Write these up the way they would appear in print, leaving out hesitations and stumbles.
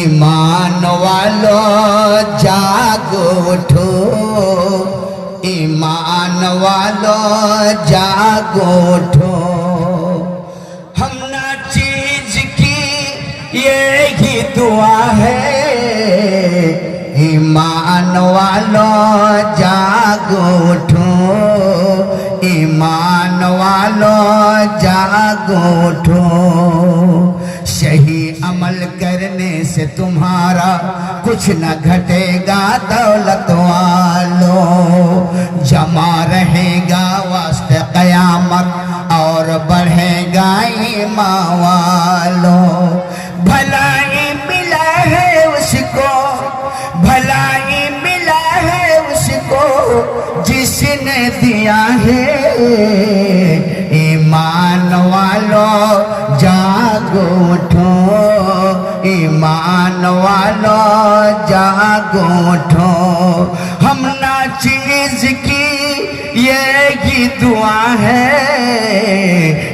ईमान वालों जागो उठो, ईमान वालों जागो उठो। हम ना चीज की यही दुआ है, ईमान वालों जागो उठो, ईमान वालों जागो उठो। सही अमल करने से तुम्हारा कुछ न घटेगा दौलत वालों, जमा रहेगा वास्ते क़यामत और बढ़ेगा ईमान वालों। भलाई मिला है उसको, भलाई मिला है उसको जिसने दिया है, ईमान वालों जागो उठो, ईमान वालों जागो उठो। हम ना चीज की यही दुआ है,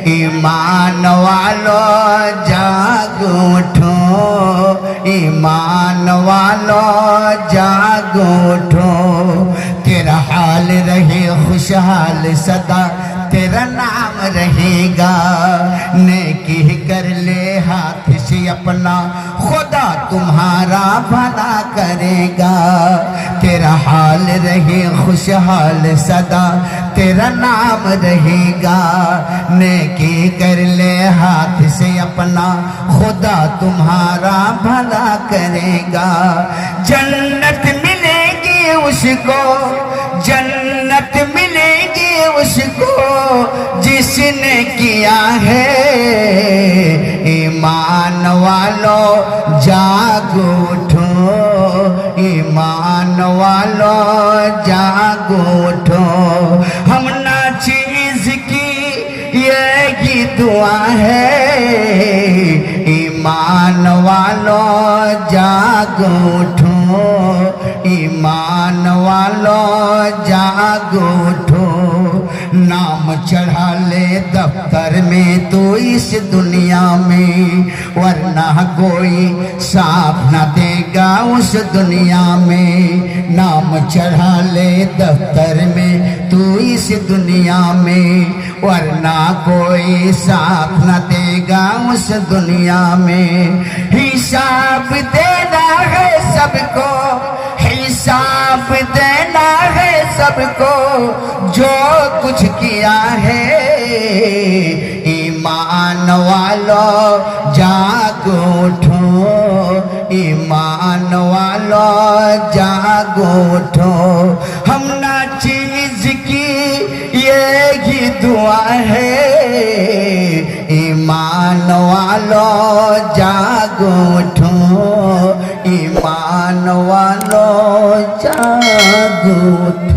ईमान वालों जागो उठो, ईमान वालों जागो उठो। तेरा हाल रहे खुशहाल सदा, तेरा नाम रहेगा। नेकी कर ले हाथ से अपना, खुदा तुम्हारा भला करेगा। तेरा हाल रहे खुशहाल सदा, तेरा नाम रहेगा। नेकी कर ले हाथ से अपना, खुदा तुम्हारा भला करेगा। जन्नत मिलेगी उसको, जन्नत मिलेगी उसको जिसने किया है, ईमान वालों जागो उठो, ईमान वालों जागो उठो। हम ना चीज की यही दुआ है, ईमान वालों जागो उठो, ईमान वालों जागो उठो। नाम चढ़ा ले दफ्तर में तो इस दुनिया में, वरना कोई साथ न देगा उस दुनिया में। नाम चढ़ा ले दफ्तर में तो इस दुनिया में, वरना कोई साथ न देगा उस दुनिया में। हिसाब देना है सबको, हिसाब देना है सबको जो कुछ किया है, ईमान वालों जागो उठो, ईमान वालों जागो उठो। हम ना चीज की यही दुआ है, ईमान वालों जागो उठो, ईमान वालों जागो उठो।